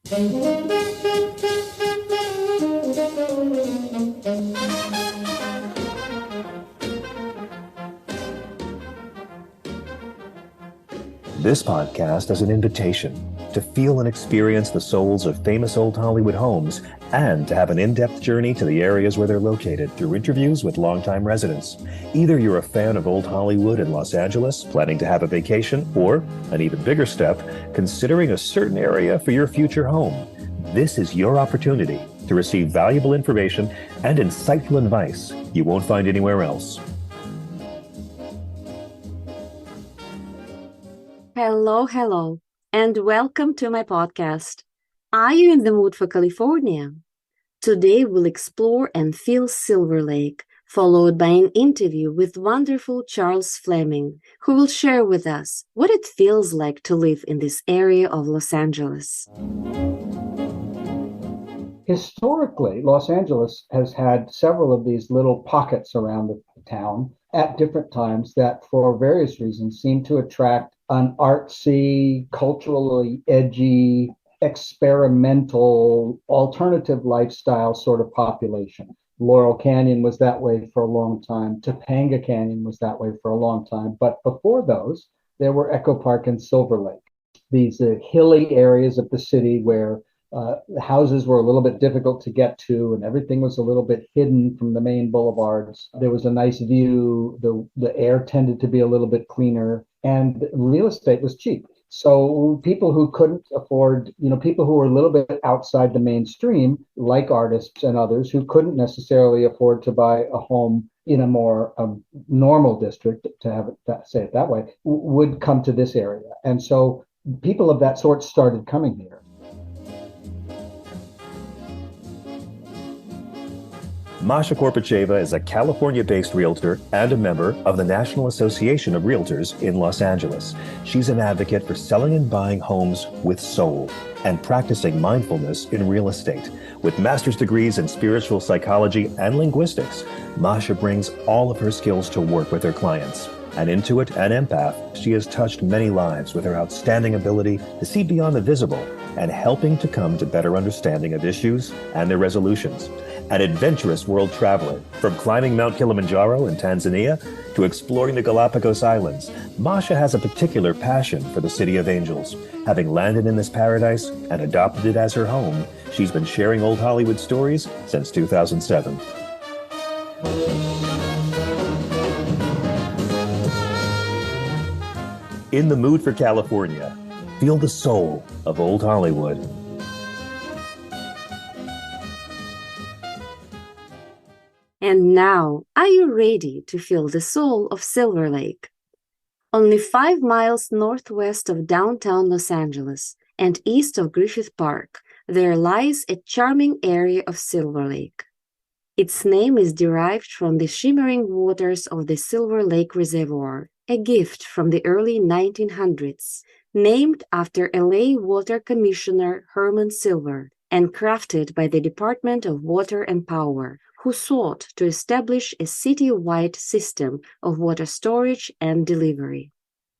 This podcast is an invitation to feel and experience the souls of famous old Hollywood homes and to have an in-depth journey to the areas where they're located through interviews with longtime residents. Either you're a fan of old Hollywood in Los Angeles, planning to have a vacation, or, an even bigger step, considering a certain area for your future home. This is your opportunity to receive valuable information and insightful advice you won't find anywhere else. Hello, and welcome to my podcast. Are you in the mood for California? Today we'll explore and feel Silver Lake, followed by an interview with wonderful Charles Fleming, who will share with us what it feels like to live in this area of Los Angeles. Historically, Los Angeles has had several of these little pockets around the town at different times that, for various reasons, seem to attract an artsy, culturally edgy, experimental, alternative lifestyle sort of population. Laurel Canyon was that way for a long time. Topanga Canyon was that way for a long time. But before those, there were Echo Park and Silver Lake, these hilly areas of the city where the houses were a little bit difficult to get to, and everything was a little bit hidden from the main boulevards. There was a nice view. The air tended to be a little bit cleaner, and real estate was cheap. So people who couldn't afford, people who were a little bit outside the mainstream, like artists and others who couldn't necessarily afford to buy a home in a more normal district, to have it, say it that way, would come to this area. And so people of that sort started coming here. Masha Korpacheva is a California-based realtor and a member of the National Association of Realtors in Los Angeles. She's an advocate for selling and buying homes with soul and practicing mindfulness in real estate. With master's degrees in spiritual psychology and linguistics, Masha brings all of her skills to work with her clients. An intuit and empath, she has touched many lives with her outstanding ability to see beyond the visible and helping to come to better understanding of issues and their resolutions. An adventurous world traveler, from climbing Mount Kilimanjaro in Tanzania to exploring the Galapagos Islands, Masha has a particular passion for the City of Angels. Having landed in this paradise and adopted it as her home, she's been sharing old Hollywood stories since 2007. In the mood for California, feel the soul of old Hollywood. And now, are you ready to feel the soul of Silver Lake? Only 5 miles northwest of downtown Los Angeles and east of Griffith Park, there lies a charming area of Silver Lake. Its name is derived from the shimmering waters of the Silver Lake Reservoir, a gift from the early 1900s, named after LA Water Commissioner Herman Silver and crafted by the Department of Water and Power, who sought to establish a city-wide system of water storage and delivery.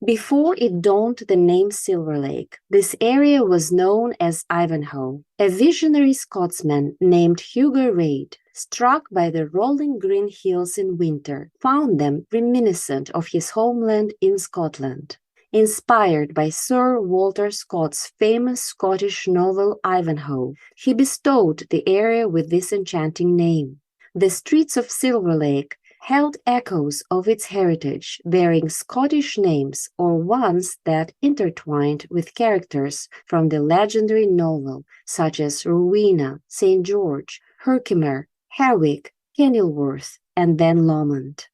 Before it donned the name Silver Lake, this area was known as Ivanhoe. A visionary Scotsman named Hugo Reid, struck by the rolling green hills in winter, found them reminiscent of his homeland in Scotland. Inspired by Sir Walter Scott's famous Scottish novel Ivanhoe, he bestowed the area with this enchanting name. The streets of Silver Lake held echoes of its heritage, bearing Scottish names or ones that intertwined with characters from the legendary novel, such as Rowena, St. George, Herkimer, Harwick, Kenilworth, and then Lomond.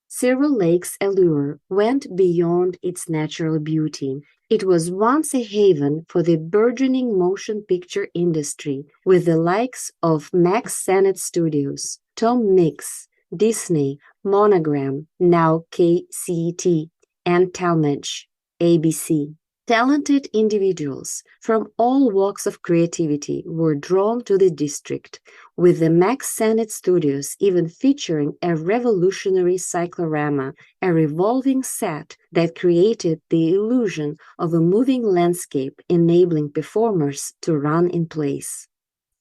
Silver Lake's allure went beyond its natural beauty. It was once a haven for the burgeoning motion picture industry, with the likes of Max Sennett Studios, Tom Mix, Disney, Monogram, now KCT, and Talmadge, ABC. Talented individuals from all walks of creativity were drawn to the district, with the Max Sennett Studios even featuring a revolutionary cyclorama, a revolving set that created the illusion of a moving landscape, enabling performers to run in place.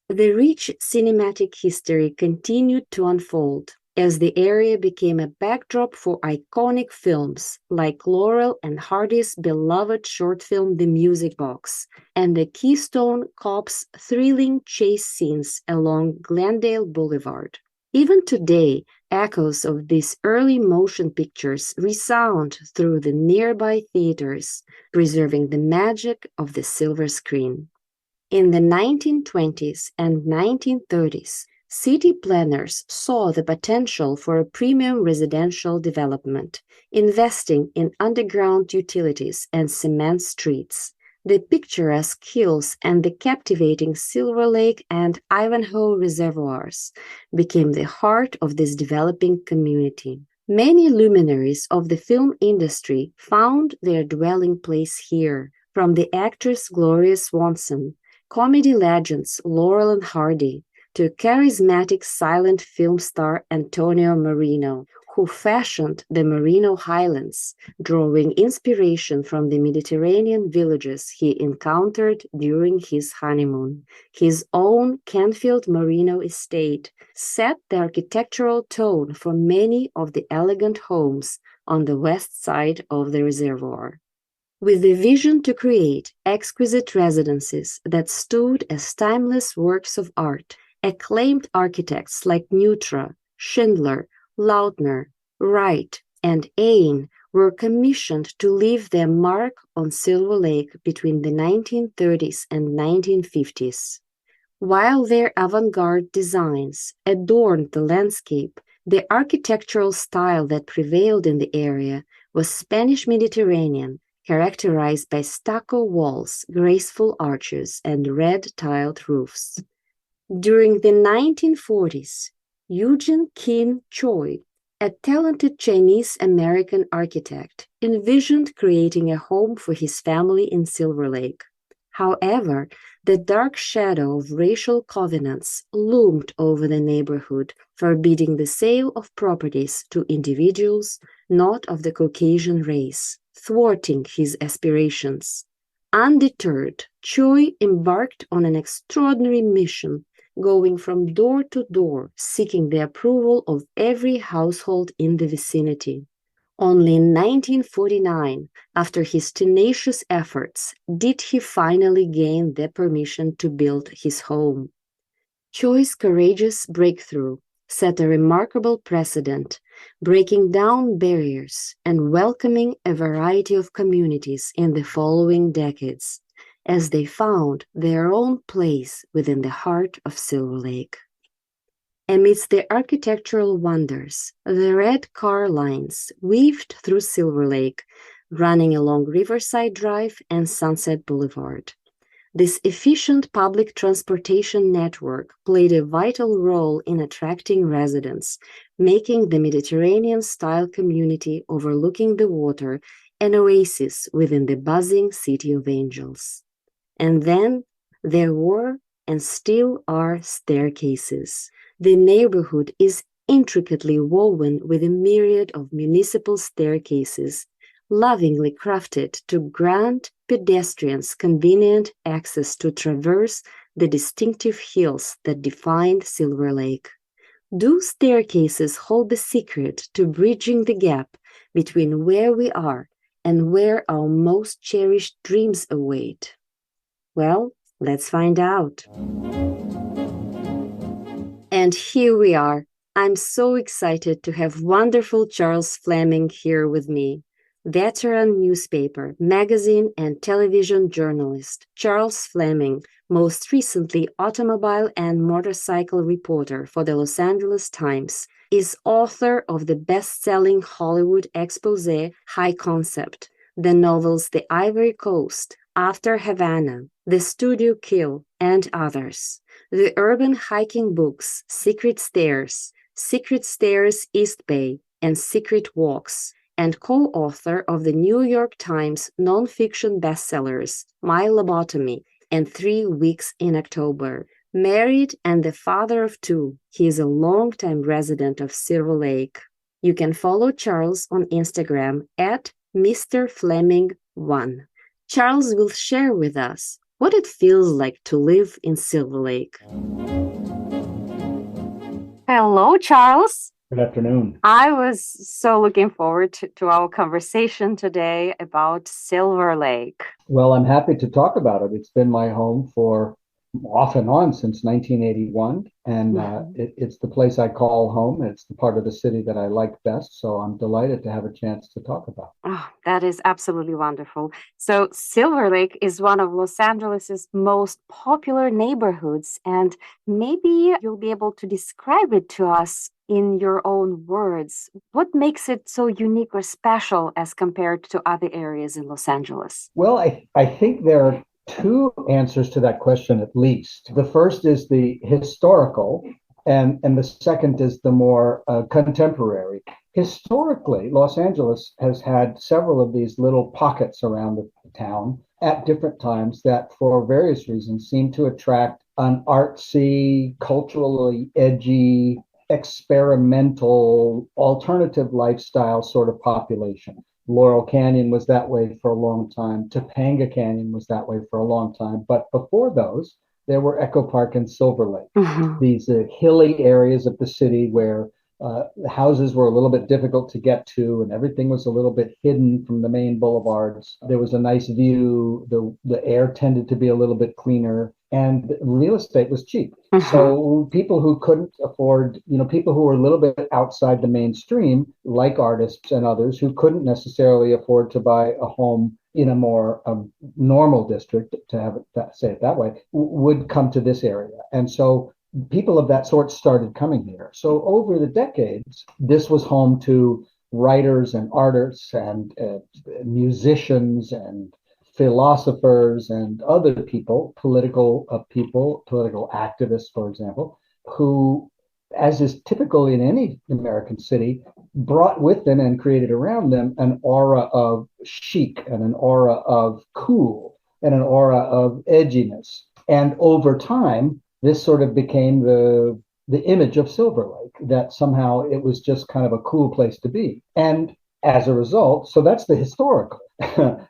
The rich cinematic history continued to unfold as the area became a backdrop for iconic films like Laurel and Hardy's beloved short film The Music Box and the Keystone Cop's thrilling chase scenes along Glendale Boulevard. Even today, echoes of these early motion pictures resound through the nearby theaters, preserving the magic of the silver screen. In the 1920s and 1930s, city planners saw the potential for a premium residential development, investing in underground utilities and cement streets. The picturesque hills and the captivating Silver Lake and Ivanhoe reservoirs became the heart of this developing community. Many luminaries of the film industry found their dwelling place here, from the actress Gloria Swanson, comedy legends Laurel and Hardy, to charismatic silent film star Antonio Marino, who fashioned the Merino Highlands, drawing inspiration from the Mediterranean villages he encountered during his honeymoon. His own Canfield Merino estate set the architectural tone for many of the elegant homes on the west side of the reservoir. With the vision to create exquisite residences that stood as timeless works of art, acclaimed architects like Neutra, Schindler, Lautner, Wright, and Ain were commissioned to leave their mark on Silver Lake between the 1930s and 1950s. While their avant-garde designs adorned the landscape, the architectural style that prevailed in the area was Spanish Mediterranean, characterized by stucco walls, graceful arches, and red-tiled roofs. During the 1940s, Eugene Kin Choi, a talented Chinese-American architect, envisioned creating a home for his family in Silver Lake. However, the dark shadow of racial covenants loomed over the neighborhood, forbidding the sale of properties to individuals not of the Caucasian race, thwarting his aspirations. Undeterred, Choi embarked on an extraordinary mission, going from door to door, seeking the approval of every household in the vicinity. Only in 1949, after his tenacious efforts, did he finally gain the permission to build his home. Choi's courageous breakthrough set a remarkable precedent, breaking down barriers and welcoming a variety of communities in the following decades, as they found their own place within the heart of Silver Lake. Amidst the architectural wonders, the red car lines weaved through Silver Lake, running along Riverside Drive and Sunset Boulevard. This efficient public transportation network played a vital role in attracting residents, making the Mediterranean-style community overlooking the water an oasis within the buzzing City of Angels. And then there were and still are staircases. The neighborhood is intricately woven with a myriad of municipal staircases, lovingly crafted to grant pedestrians convenient access to traverse the distinctive hills that defined Silver Lake. Do staircases hold the secret to bridging the gap between where we are and where our most cherished dreams await? Well, let's find out. And here we are. I'm so excited to have wonderful Charles Fleming here with me. Veteran newspaper, magazine, and television journalist Charles Fleming, most recently automobile and motorcycle reporter for the Los Angeles Times, is author of the best-selling Hollywood exposé High Concept, the novels The Ivory Coast, After Havana, The Studio Kill, and others. The urban hiking books Secret Stairs East Bay, and Secret Walks, and co-author of the New York Times nonfiction bestsellers, My Lobotomy and 3 Weeks in October. Married and the father of 2, he is a longtime resident of Silver Lake. You can follow Charles on Instagram at Mr. Fleming 1. Charles will share with us what it feels like to live in Silver Lake. Hello, Charles. Good afternoon. I was so looking forward to our conversation today about Silver Lake. Well, I'm happy to talk about it. It's been my home for off and on since 1981, and it's the place I call home. It's the part of the city that I like best, so I'm delighted to have a chance to talk about it. Oh, that is absolutely wonderful. So Silver Lake is one of Los Angeles's most popular neighborhoods, and maybe you'll be able to describe it to us in your own words. What makes it so unique or special as compared to other areas in Los Angeles? Well, I think there are 2 answers to that question at least. The first is the historical, and the second is the more contemporary. Historically, Los Angeles has had several of these little pockets around the town at different times that, for various reasons, seem to attract an artsy, culturally edgy, experimental, alternative lifestyle sort of population. Laurel Canyon was that way for a long time. Topanga Canyon was that way for a long time. But before those, there were Echo Park and Silver Lake, these hilly areas of the city where the houses were a little bit difficult to get to, and everything was a little bit hidden from the main boulevards. There was a nice view. The air tended to be a little bit cleaner, and real estate was cheap. So people who couldn't afford, people who were a little bit outside the mainstream, like artists and others who couldn't necessarily afford to buy a home in a more normal district, to have it, say it that way, would come to this area. And so people of that sort started coming here. So over the decades, this was home to writers and artists and musicians and philosophers and other people, political activists, for example, who, as is typical in any American city, brought with them and created around them an aura of chic and an aura of cool and an aura of edginess. And over time, this sort of became the image of Silver Lake, that somehow it was just kind of a cool place to be. And as a result, so that's the historical.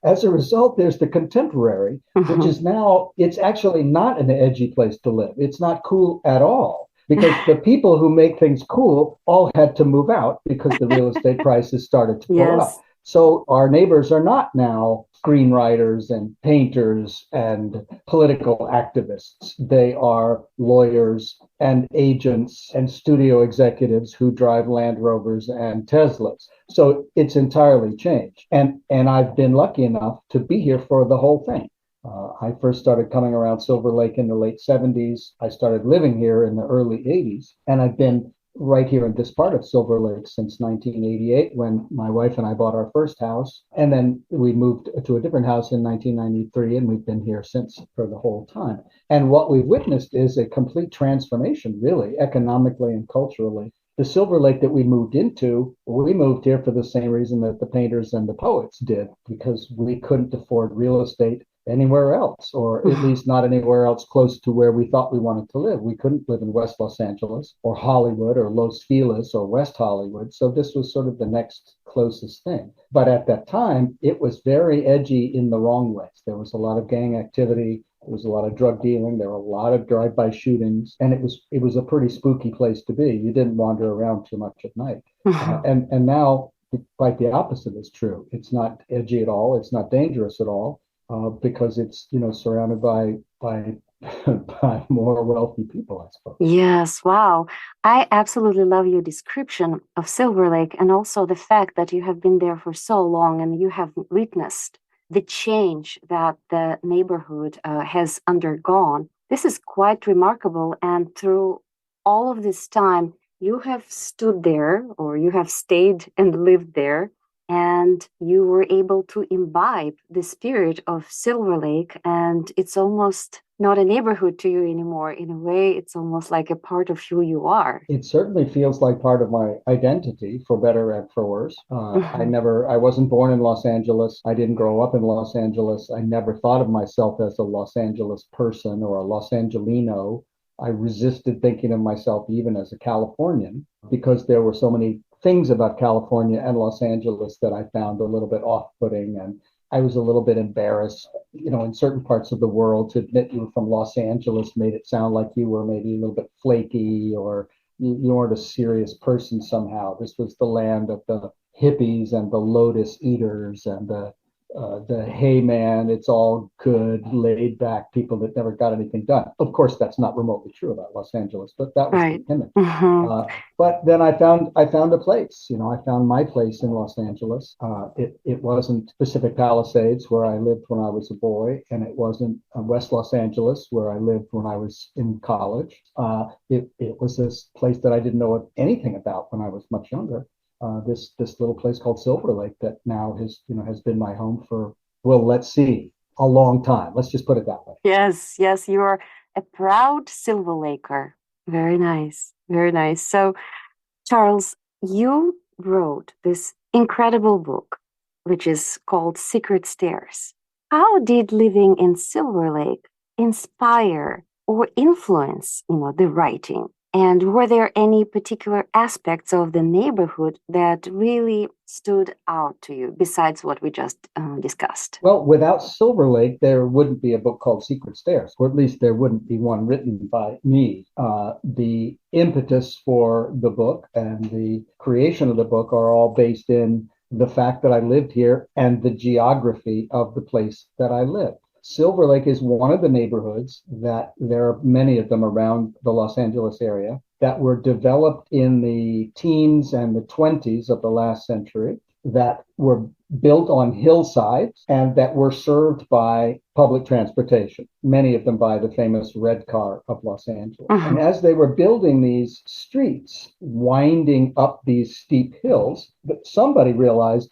As a result, there's the contemporary, which is now, it's actually not an edgy place to live. It's not cool at all, because the people who make things cool all had to move out because the real estate prices started to go up. So our neighbors are not now screenwriters and painters and political activists. They are lawyers and agents and studio executives who drive Land Rovers and Teslas. So it's entirely changed. And I've been lucky enough to be here for the whole thing. I first started coming around Silver Lake in the late 70s. I started living here in the early 80s, and I've been right here in this part of Silver Lake since 1988, when my wife and I bought our first house. And then we moved to a different house in 1993, and we've been here since for the whole time. And what we've witnessed is a complete transformation, really, economically and culturally. The Silver Lake that we moved into, we moved here for the same reason that the painters and the poets did, because we couldn't afford real estate anywhere else, or at least not anywhere else close to where we thought we wanted to live. We couldn't live in West Los Angeles or Hollywood or Los Feliz or West Hollywood. So this was sort of the next closest thing. But at that time, it was very edgy in the wrong ways. There was a lot of gang activity. There was a lot of drug dealing. There were a lot of drive-by shootings, and it was a pretty spooky place to be. You didn't wander around too much at night. And now, quite the opposite is true. It's not edgy at all. It's not dangerous at all. Because it's surrounded by by more wealthy people, I suppose. Yes, wow. I absolutely love your description of Silver Lake, and also the fact that you have been there for so long and you have witnessed the change that the neighborhood has undergone. This is quite remarkable, and through all of this time, you have stood there, or you have stayed and lived there, and you were able to imbibe the spirit of Silver Lake, and it's almost not a neighborhood to you anymore. In a way, it's almost like a part of who you are. It certainly feels like part of my identity, for better and for worse. Mhm. I wasn't born in Los Angeles. I didn't grow up in Los Angeles. I never thought of myself as a Los Angeles person or a Los Angelino. I resisted thinking of myself even as a Californian because there were so many things about California and Los Angeles that I found a little bit off-putting, and I was a little bit embarrassed, in certain parts of the world to admit you were from Los Angeles made it sound like you were maybe a little bit flaky or you weren't a serious person somehow. This was the land of the hippies and the lotus eaters and the hey man, it's all good, laid back people that never got anything done. Of course, that's not remotely true about Los Angeles, but that was the Right. image. Mhm. But then I found a place. I found my place in Los Angeles. It wasn't Pacific Palisades where I lived when I was a boy, and it wasn't West Los Angeles where I lived when I was in college. It was this place that I didn't know anything about when I was much younger. This little place called Silver Lake that now has been my home for, well, let's see, a long time. Let's just put it that way. Yes, yes, you're a proud Silver Laker. Very nice, very nice. So, Charles, you wrote this incredible book, which is called Secret Stairs. How did living in Silver Lake inspire or influence, the writing? And were there any particular aspects of the neighborhood that really stood out to you besides what we just discussed? Well, without Silver Lake, there wouldn't be a book called Secret Stairs, or at least there wouldn't be one written by me. The impetus for the book and the creation of the book are all based in the fact that I lived here and the geography of the place that I lived. Silver Lake is one of the neighborhoods that there are many of them around the Los Angeles area that were developed in the teens and the 20s of the last century that were built on hillsides and that were served by public transportation, many of them by the famous red car of Los Angeles. And Mhm. as they were building these streets, winding up these steep hills, somebody realized,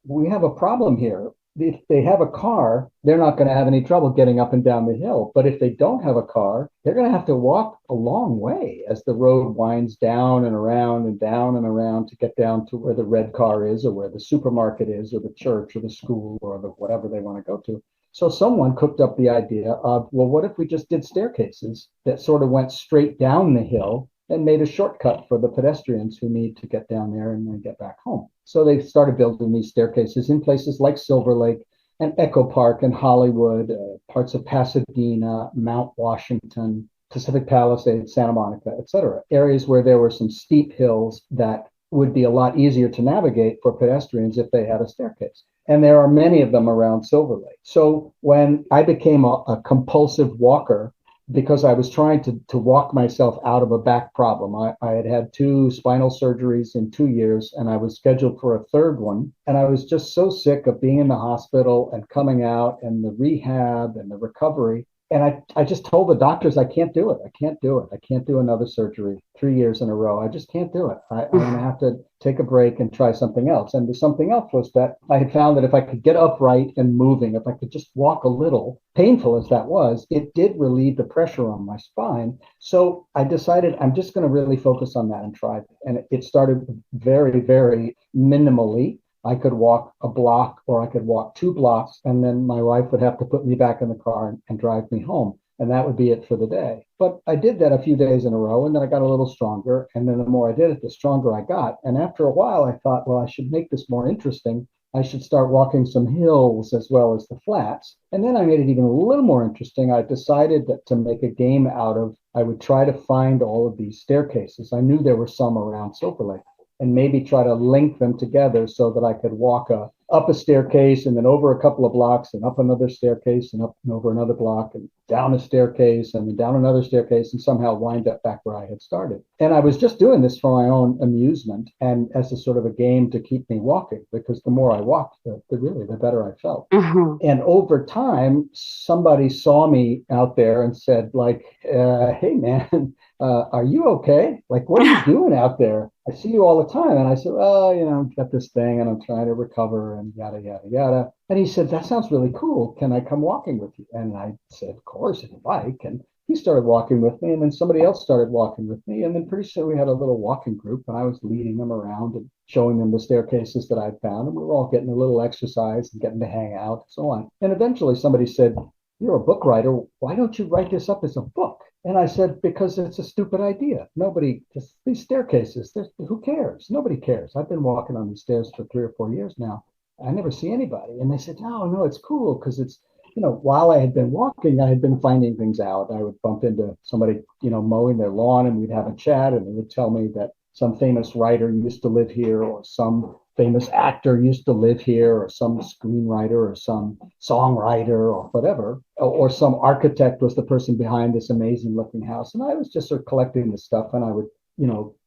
we have a problem here. If they have a car, they're not going to have any trouble getting up and down the hill. But if they don't have a car, they're going to have to walk a long way as the road winds down and around and down and around to get down to where the red car is or where the supermarket is or the church or the school or the whatever they want to go to. So someone cooked up the idea of, well, what if we just did staircases that sort of went straight down the hill and made a shortcut for the pedestrians who need to get down there and then get back home. So they started building these staircases in places like Silver Lake and Echo Park and Hollywood, parts of Pasadena, Mount Washington, Pacific Palisades, Santa Monica, etc. Areas where there were some steep hills that would be a lot easier to navigate for pedestrians if they had a staircase. And there are many of them around Silver Lake. So when I became a compulsive walker, because I was trying to walk myself out of a back problem. I had had 2 spinal surgeries in 2 years, and I was scheduled for a third one. And I was just so sick of being in the hospital and coming out and the rehab and the recovery. And I just told the doctors, I can't do it. I can't do it. I can't do another surgery 3 years in a row. I just can't do it. I'm going to have to take a break and try something else. And the something else was that I had found that if I could get upright and moving, if I could just walk a little, painful as that was, it did relieve the pressure on my spine. So I decided I'm just going to really focus on that and try it. And it started very, very minimally. I could walk a block or I could walk 2 blocks, and then my wife would have to put me back in the car and drive me home. And that would be it for the day. But I did that a few days in a row, and then I got a little stronger. And then the more I did it, the stronger I got. And after a while, I thought, well, I should make this more interesting. I should start walking some hills as well as the flats. And then I made it even a little more interesting. I decided that to make a game out of, I would try to find all of these staircases. I knew there were some around Silver Lake, and maybe try to link them together so that I could walk up a staircase and then over a couple of blocks and up another staircase and up and over another block and down a staircase and then down another staircase and somehow wind up back where I had started. And I was just doing this for my own amusement and as a sort of a game to keep me walking, because the more I walked, the better I felt. Mhm. And over time, somebody saw me out there and said, like, hey, man, are you okay? Like, what are you doing out there? I see you all the time. And I said, well, I've got this thing and I'm trying to recover and yada, yada, yada. And he said, that sounds really cool. Can I come walking with you? And I said, of course, if you like. And he started walking with me. And then somebody else started walking with me. And then pretty soon we had a little walking group and I was leading them around and showing them the staircases that I'd found. And we were all getting a little exercise and getting to hang out and so on. And eventually somebody said, you're a book writer. Why don't you write this up as a book? And I said, because it's a stupid idea. Nobody, just these staircases, who cares? Nobody cares. I've been walking on these stairs for 3 or 4 years now. I never see anybody. And they said, no, no, it's cool because it's, while I had been walking, I had been finding things out. I would bump into somebody, mowing their lawn and we'd have a chat and they would tell me that some famous writer used to live here or some famous actor used to live here or some screenwriter or some songwriter or whatever, or some architect was the person behind this amazing looking house. And I was just sort of collecting this stuff and I would,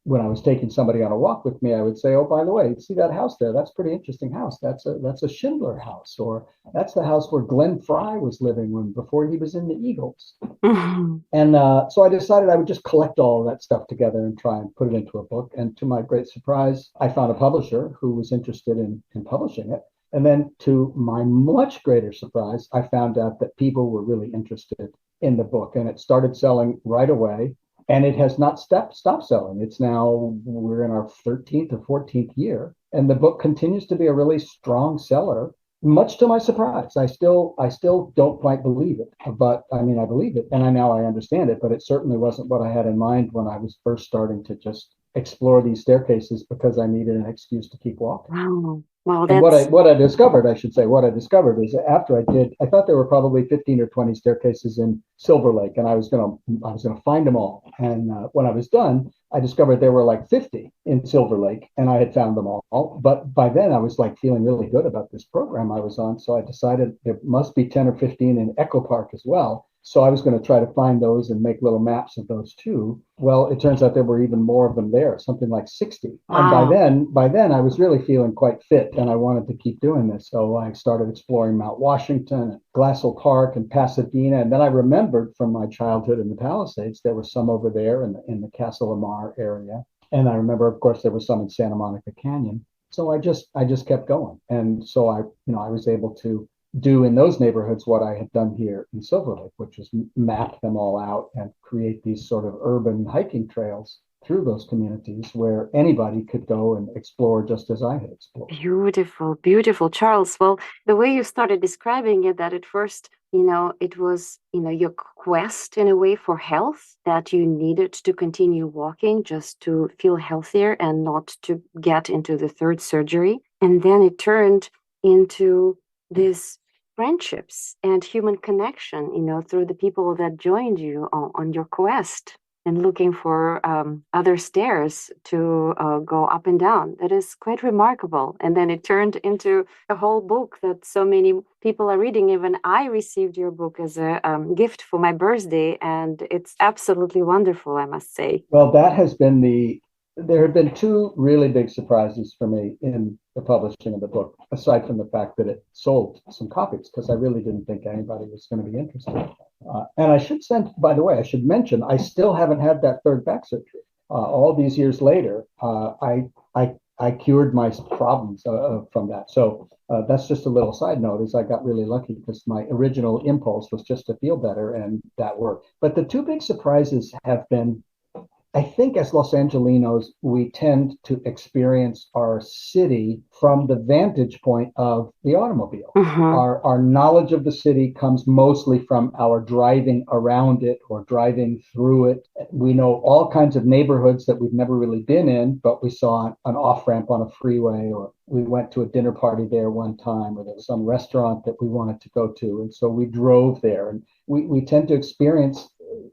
when I was taking somebody on a walk with me, I would say, oh, by the way, see that house there? That's a pretty interesting house. That's a Schindler house, or that's the house where Glenn Fry was living before he was in the Eagles. And so I decided I would just collect all of that stuff together and try and put it into a book. And to my great surprise, I found a publisher who was interested in publishing it. And then to my much greater surprise, I found out that people were really interested in the book and it started selling right away. And it has not stopped selling. It's now, we're in our 13th or 14th year. And the book continues to be a really strong seller, much to my surprise. I still don't quite believe it, but I mean, I believe it. And I understand it, but it certainly wasn't what I had in mind when I was first starting to just explore these staircases because I needed an excuse to keep walking. Wow. Well, And that's what I discovered, I should say, what I discovered is after I thought there were probably 15 or 20 staircases in Silver Lake, and I was gonna find them all. And when I was done, I discovered there were like 50 in Silver Lake, and I had found them all. But by then, I was like feeling really good about this program I was on, so I decided there must be 10 or 15 in Echo Park as well. So I was going to try to find those and make little maps of those too. Well, it turns out there were even more of them there, something like 60. And by then I was really feeling quite fit and I wanted to keep doing this. So I started exploring Mount Washington and Glassell Park and Pasadena. And then I remembered from my childhood in the Palisades, there were some over there in the Casa Lamar area. And I remember, of course, there was some in Santa Monica Canyon. So I just kept going. And so I was able to do in those neighborhoods what I had done here in Silver Lake, which is map them all out and create these sort of urban hiking trails through those communities where anybody could go and explore just as I had explored. beautiful, beautiful, Charles. Well, the way you started describing it, that at first, it was, your quest in a way for health, that you needed to continue walking just to feel healthier and not to get into the third surgery. And then it turned into this friendships and human connection, through the people that joined you on your quest and looking for other stairs to go up and down. That is quite remarkable. And then it turned into a whole book that so many people are reading. Even I received your book as a gift for my birthday, and it's absolutely wonderful, I must say. Well, there have been two really big surprises for me in the publishing of the book, aside from the fact that it sold some copies, because I really didn't think anybody was going to be interested. And by the way, I should mention, I still haven't had that third back surgery. All these years later, I cured my problems from that. So that's just a little side note, is I got really lucky because my original impulse was just to feel better, and that worked. But the two big surprises have been, I think as Los Angelinos, we tend to experience our city from the vantage point of the automobile. Our knowledge of the city comes mostly from our driving around it or driving through it. We know all kinds of neighborhoods that we've never really been in, but we saw an off-ramp on a freeway, or we went to a dinner party there one time, or there was some restaurant that we wanted to go to. And so we drove there, and we tend to experience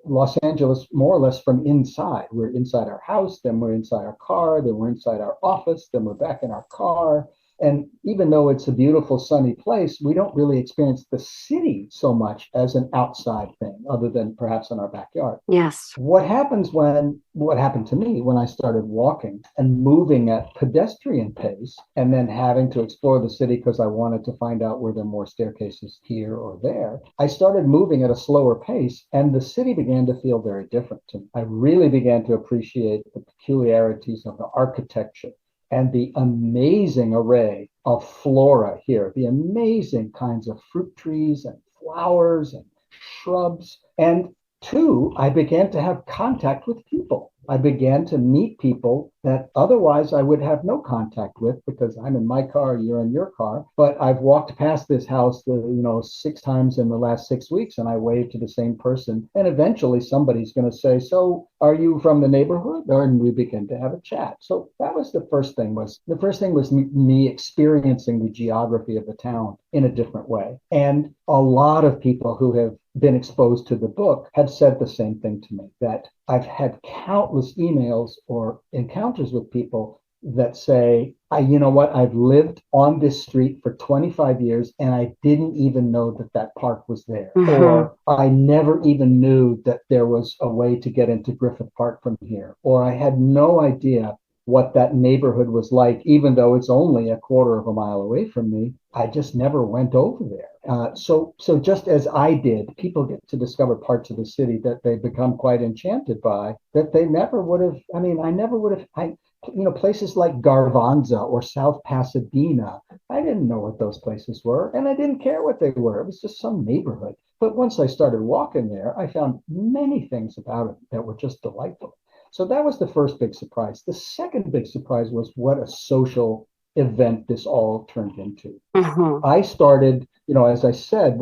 Los Angeles more or less from inside. We're inside our house, then we're inside our car, then we're inside our office, then we're back in our car. And even though it's a beautiful sunny place, we don't really experience the city so much as an outside thing, other than perhaps in our backyard. Yes. What happened to me when I started walking and moving at pedestrian pace and then having to explore the city because I wanted to find out were there more staircases here or there, I started moving at a slower pace and the city began to feel very different to me. I really began to appreciate the peculiarities of the architecture and the amazing array of flora here, the amazing kinds of fruit trees and flowers and shrubs. And two, I began to have contact with people. I began to meet people that otherwise I would have no contact with because I'm in my car, you're in your car. But I've walked past this house, 6 times in the last 6 weeks, and I waved to the same person. And eventually somebody's going to say, "So, are you from the neighborhood?" And we begin to have a chat. So that was the first thing. Was me experiencing the geography of the town in a different way. And a lot of people who have been exposed to the book have said the same thing to me, that I've had countless emails or encounters with people that say, you know what, I've lived on this street for 25 years and I didn't even know that that park was there. Or I never even knew that there was a way to get into Griffith Park from here. Or I had no idea what that neighborhood was like, even though it's only a quarter of a mile away from me. I just never went over there. So just as I did, people get to discover parts of the city that they become quite enchanted by that they never would have. I mean, I never would have. Places like Garvanza or South Pasadena, I didn't know what those places were, and I didn't care what they were. It was just some neighborhood. But once I started walking there, I found many things about it that were just delightful. So that was the first big surprise. The second big surprise was what a social event this all turned into. I started, as I said,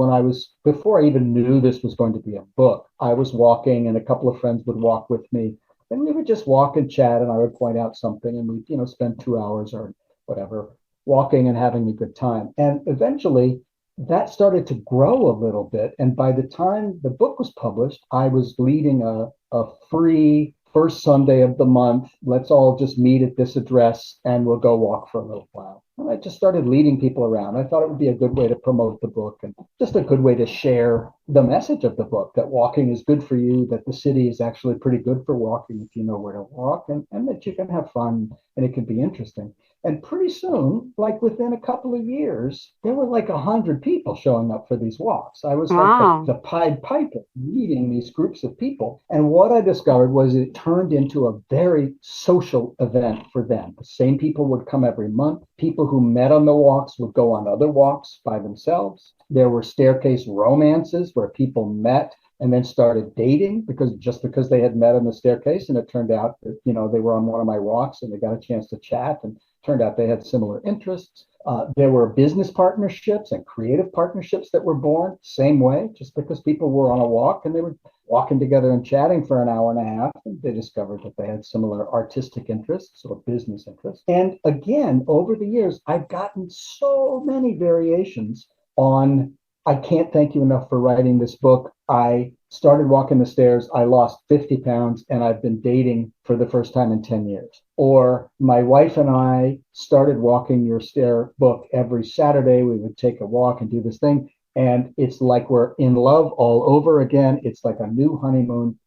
before I even knew this was going to be a book, I was walking and a couple of friends would walk with me and we would just walk and chat and I would point out something and we'd, spend 2 hours or whatever walking and having a good time. And eventually that started to grow a little bit. And by the time the book was published, I was leading a free first Sunday of the month. Let's all just meet at this address and we'll go walk for a little while. And I just started leading people around. I thought it would be a good way to promote the book and just a good way to share the message of the book, that walking is good for you, that the city is actually pretty good for walking if you know where to walk, and that you can have fun and it can be interesting. And pretty soon, like within a couple of years, there were like 100 people showing up for these walks. I was like the Pied Piper leading these groups of people. And what I discovered was it turned into a very social event for them. The same people would come every month. People who met on the walks would go on other walks by themselves. There were staircase romances where people met and then started dating because they had met on the staircase, and it turned out that, they were on one of my walks and they got a chance to chat, and turned out they had similar interests. There were business partnerships and creative partnerships that were born same way, just because people were on a walk and they were walking together and chatting for an hour and a half, and they discovered that they had similar artistic interests or business interests. And again, over the years, I've gotten so many variations on, I can't thank you enough for writing this book. I started walking the stairs. I lost 50 pounds and I've been dating for the first time in 10 years. Or my wife and I started walking your stair book every Saturday. We would take a walk and do this thing. And it's like we're in love all over again. It's like a new honeymoon.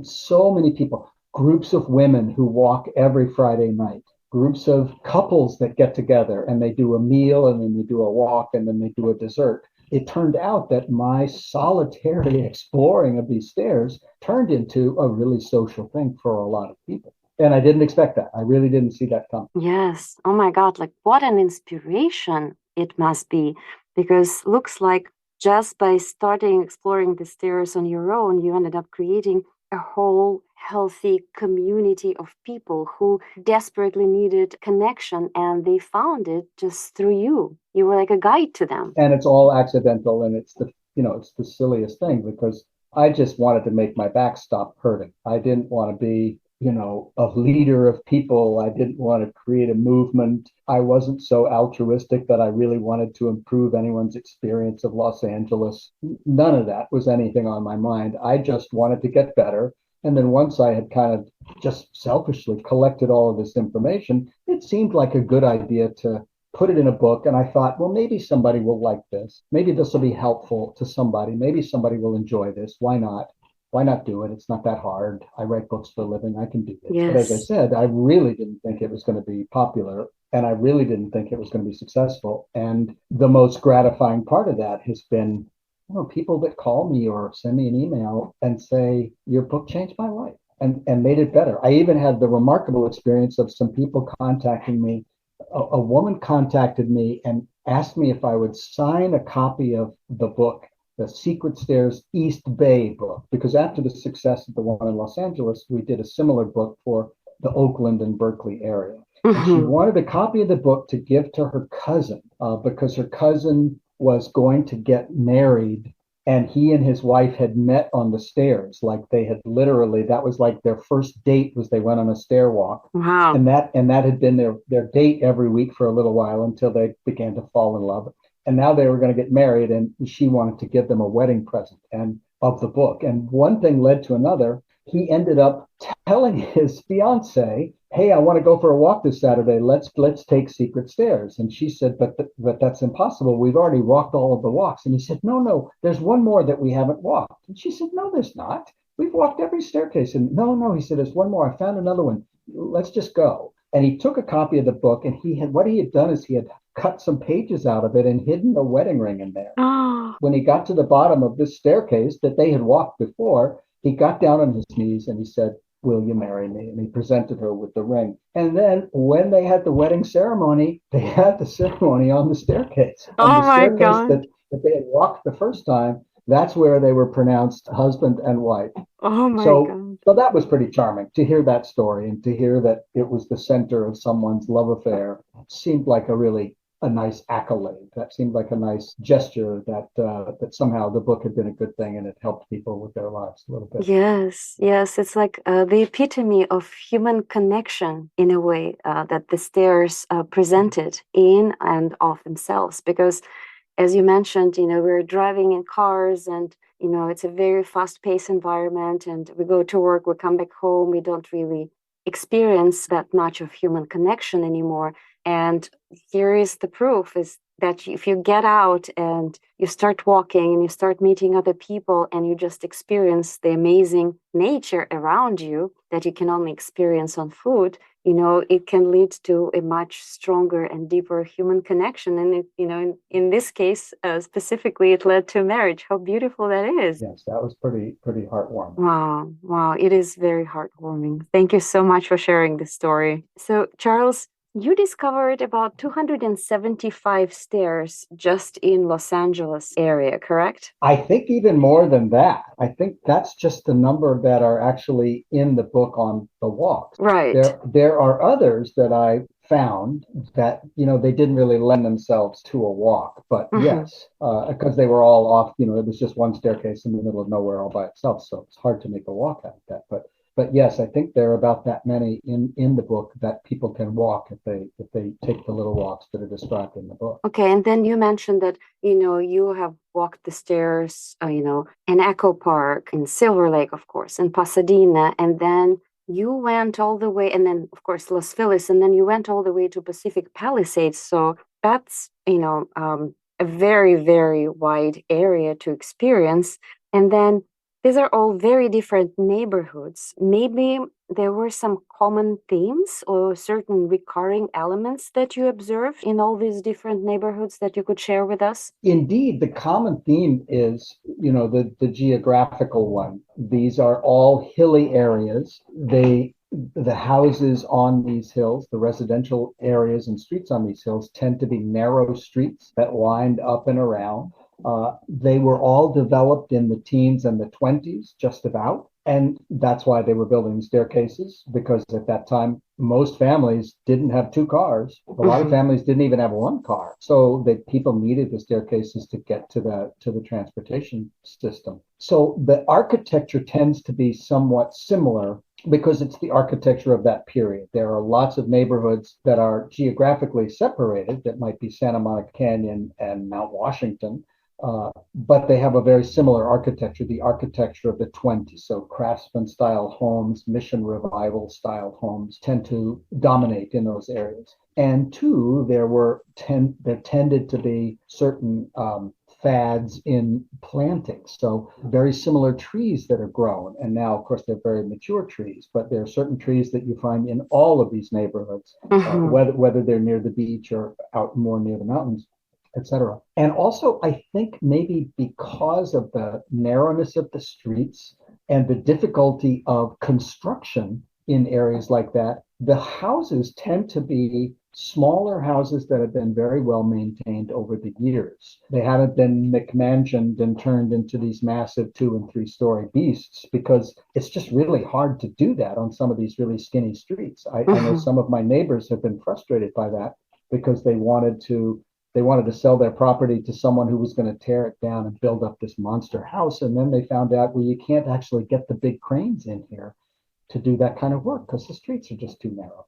So many people, groups of women who walk every Friday night, groups of couples that get together and they do a meal and then they do a walk and then they do a dessert. It turned out that my solitary exploring of these stairs turned into a really social thing for a lot of people. And I didn't expect that. I really didn't see that coming. Yes. Oh my God, like what an inspiration it must be, because looks like just by starting exploring the stairs on your own, you ended up creating a whole healthy community of people who desperately needed connection, and they found it just through you. You were like a guide to them. And it's all accidental, and it's the silliest thing, because I just wanted to make my back stop hurting. I didn't want to be, a leader of people. I didn't want to create a movement. I wasn't so altruistic that I really wanted to improve anyone's experience of Los Angeles. None of that was anything on my mind. I just wanted to get better. And then once I had kind of just selfishly collected all of this information, it seemed like a good idea to put it in a book, and I thought, well, maybe somebody will like this. Maybe this will be helpful to somebody. Maybe somebody will enjoy this. Why not? Why not do it? It's not that hard. I write books for a living. I can do this. But as I Yes. said, I really didn't think it was going to be popular, and I really didn't think it was going to be successful. And the most gratifying part of that has been, people that call me or send me an email and say, your book changed my life and made it better. I even had the remarkable experience of some people contacting me. A woman contacted me and asked me if I would sign a copy of the book, the Secret Stairs East Bay book, because after the success of the one in Los Angeles, we did a similar book for the Oakland and Berkeley area. And she Hmm. wanted a copy of the book to give to her cousin because her cousin was going to get married, and he and his wife had met on the stairs. Like they had literally, that was like their first date, was they went on a stair walk. Wow. And that had been their date every week for a little while until they began to fall in love. And now they were going to get married, and she wanted to give them a wedding present and of the book. And one thing led to another. He ended up telling his fiance, "Hey, I want to go for a walk this Saturday. Let's take Secret Stairs." And she said, "But that's impossible. We've already walked all of the walks." And he said, "No, there's one more that we haven't walked." And she said, "No, there's not. We've walked every staircase." And no, he said, "There's one more. I found another one. Let's just go." And he took a copy of the book, and what he had done is he had cut some pages out of it and hidden a wedding ring in there. Oh, When he got to the bottom of this staircase that they had walked before, he got down on his knees and he said, "Will you marry me?" And he presented her with the ring. And then when they had the wedding ceremony, they had the ceremony on the staircase. On oh the my staircase God. that they had walked the first time, that's where they were pronounced husband and wife. Oh my So God. so that was pretty charming to hear that story and to hear that it was the center of someone's love affair. Seemed like a nice accolade. That seemed like a nice gesture that somehow the book had been a good thing and it helped people with their lives a little bit. Yes, yes, it's like the epitome of human connection in a way that the stairs presented in and of themselves. Because, as you mentioned, we're driving in cars and, it's a very fast-paced environment, and we go to work, we come back home, we don't really experience that much of human connection anymore. And here is the proof is that if you get out and you start walking and you start meeting other people and you just experience the amazing nature around you that you can only experience on food, it can lead to a much stronger and deeper human connection. And in this case, specifically, it led to marriage. How beautiful that is. Yes, that was pretty heartwarming. Wow, wow, it is very heartwarming. Thank you so much for sharing this story. So, Charles, you discovered about 275 stairs just in Los Angeles area, correct? I think even more than that. I think that's just the number that are actually in the book on the walks. Right. There are others that I found that they didn't really lend themselves to a walk, but Hmm. yes, because they were all off. It was just one staircase in the middle of nowhere all by itself, so it's hard to make a walk out of that. But yes, I think there are about that many in the book that people can walk if they take the little walks that are described in the book. Okay, and then you mentioned that, you have walked the stairs, in Echo Park, in Silver Lake, of course, in Pasadena, and then you went all the way, and then, of course, Los Feliz, and then you went all the way to Pacific Palisades. So that's, a very, very wide area to experience. And then these are all very different neighborhoods. Maybe there were some common themes or certain recurring elements that you observed in all these different neighborhoods that you could share with us? Indeed, the common theme is, the geographical one. These are all hilly areas. The houses on these hills, the residential areas and streets on these hills tend to be narrow streets that wind up and around. They were all developed in the teens and the 20s, just about. And that's why they were building staircases, because at that time, most families didn't have two cars. A lot of Mhm. families didn't even have one car. So that people needed the staircases to get to the transportation system. So the architecture tends to be somewhat similar because it's the architecture of that period. There are lots of neighborhoods that are geographically separated, that might be Santa Monica Canyon and Mount Washington, But they have a very similar architecture, the architecture of the 20s. So craftsman style homes, mission revival style homes tend to dominate in those areas. And two, there tended to be certain fads in planting. So very similar trees that are grown. And now, of course, they're very mature trees, but there are certain trees that you find in all of these neighborhoods, whether they're near the beach or out more near the mountains, etc. And also, I think maybe because of the narrowness of the streets and the difficulty of construction in areas like that, the houses tend to be smaller houses that have been very well maintained over the years. They haven't been McMansioned and turned into these massive 2 and 3 story beasts, because it's just really hard to do that on some of these really skinny streets. I know some of my neighbors have been frustrated by that because they wanted to sell their property to someone who was going to tear it down and build up this monster house. And then they found out, well, you can't actually get the big cranes in here to do that kind of work because the streets are just too narrow.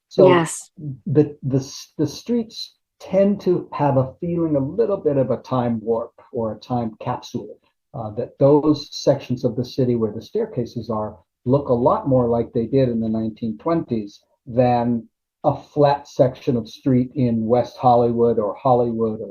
So Yes. the streets tend to have a feeling, a little bit of a time warp or a time capsule, that those sections of the city where the staircases are look a lot more like they did in the 1920s than a flat section of street in West Hollywood or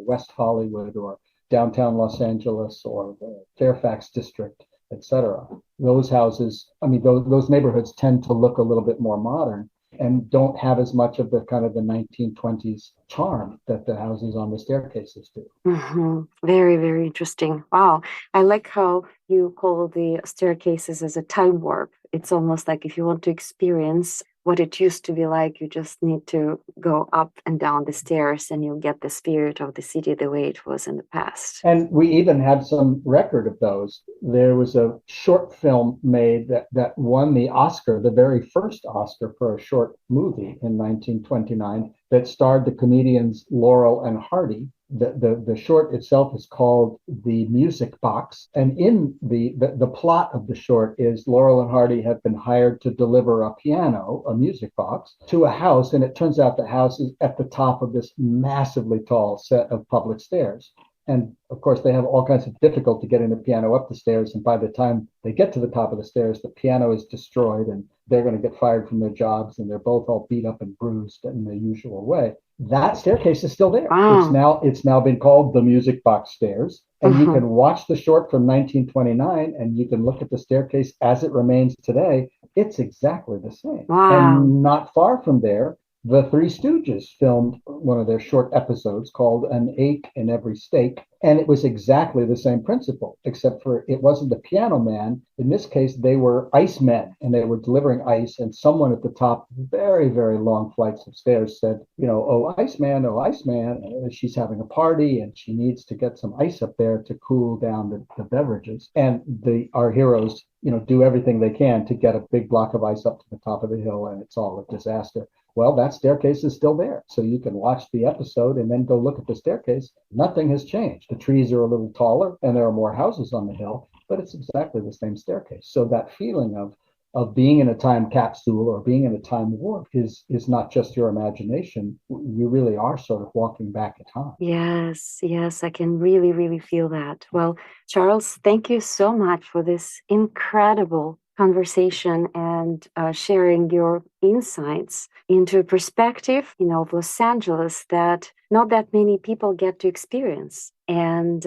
West Hollywood or downtown Los Angeles or the Fairfax district, etc. Those houses, I mean, those neighborhoods tend to look a little bit more modern and don't have as much of the kind of the 1920s charm that the houses on the staircases do. Very, very interesting. Wow. I like how you call the staircases as a time warp. It's almost like if you want to experience what it used to be like, you just need to go up and down the stairs and you'll get the spirit of the city the way it was in the past. And we even have some record of those. There was a short film made that won the Oscar, the very first Oscar for a short movie in 1929, that starred the comedians Laurel and Hardy. The short itself is called The Music Box. And in the plot of the short is Laurel and Hardy have been hired to deliver a piano, a music box, to a house. And it turns out the house is at the top of this massively tall set of public stairs. And of course, they have all kinds of difficulty getting the piano up the stairs. And by the time they get to the top of the stairs, the piano is destroyed and they're going to get fired from their jobs. And they're both all beat up and bruised in the usual way. That staircase is still there. Wow. It's now been called the Music Box Stairs. And you can watch the short from 1929 and you can look at the staircase as it remains today. It's exactly the same. Wow. And not far from there, the Three Stooges filmed one of their short episodes called An Ache in Every Steak. And it was exactly the same principle, except for it wasn't the piano man. In this case, they were ice men and they were delivering ice. And someone at the top, very, very long flights of stairs said, oh, Iceman, she's having a party and she needs to get some ice up there to cool down the beverages. And our heroes, do everything they can to get a big block of ice up to the top of the hill. And it's all a disaster. Well, that staircase is still there. So you can watch the episode and then go look at the staircase. Nothing has changed. The trees are a little taller and there are more houses on the hill, but it's exactly the same staircase. So that feeling of being in a time capsule or being in a time warp is not just your imagination. You really are sort of walking back in time. Yes, I can really, really feel that. Well, Charles, thank you so much for this incredible conversation and sharing your insights into a perspective, of Los Angeles that not that many people get to experience. And,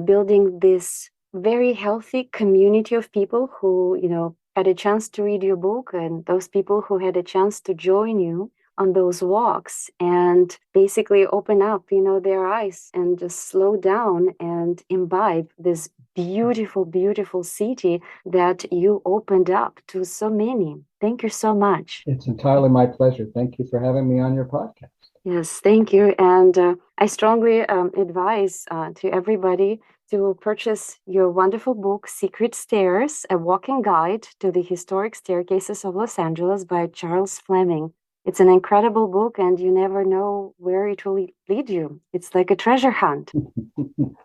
building this very healthy community of people who, had a chance to read your book and those people who had a chance to join you on those walks and basically open up, their eyes and just slow down and imbibe this beautiful, beautiful city that you opened up to so many. Thank you so much. It's entirely my pleasure. Thank you for having me on your podcast. Yes, thank you. And I strongly advise to everybody to purchase your wonderful book, Secret Stairs, A Walking Guide to the Historic Staircases of Los Angeles by Charles Fleming. It's an incredible book and you never know where it will lead you. It's like a treasure hunt.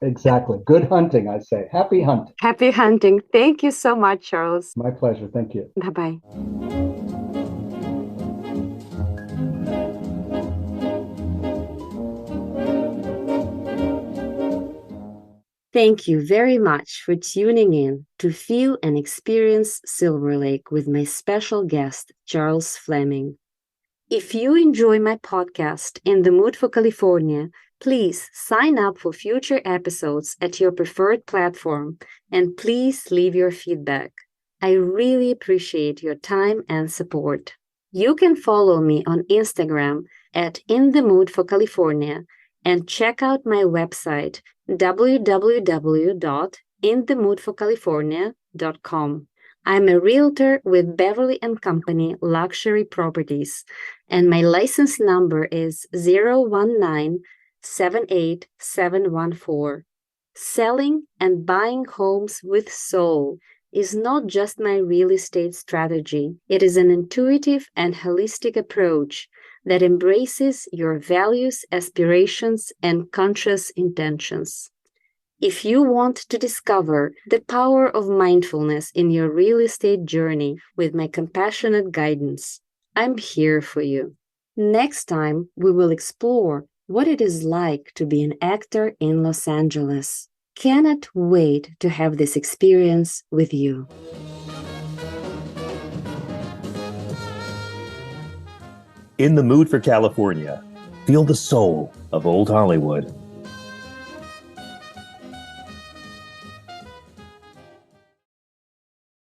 Exactly. Good hunting, I say. Happy hunting. Happy hunting. Thank you so much, Charles. My pleasure. Thank you. Bye-bye. Thank you very much for tuning in to feel and experience Silver Lake with my special guest, Charles Fleming. If you enjoy my podcast, In the Mood for California, please sign up for future episodes at your preferred platform and please leave your feedback. I really appreciate your time and support. You can follow me on Instagram at In the Mood for California and check out my website www.inthemoodforcalifornia.com. I'm a realtor with Beverly & Company Luxury Properties, and my license number is 019-78714. Selling and buying homes with soul is not just my real estate strategy. It is an intuitive and holistic approach that embraces your values, aspirations, and conscious intentions. If you want to discover the power of mindfulness in your real estate journey with my compassionate guidance, I'm here for you. Next time, we will explore what it is like to be an actor in Los Angeles. Cannot wait to have this experience with you. In the Mood for California. Feel the soul of Old Hollywood.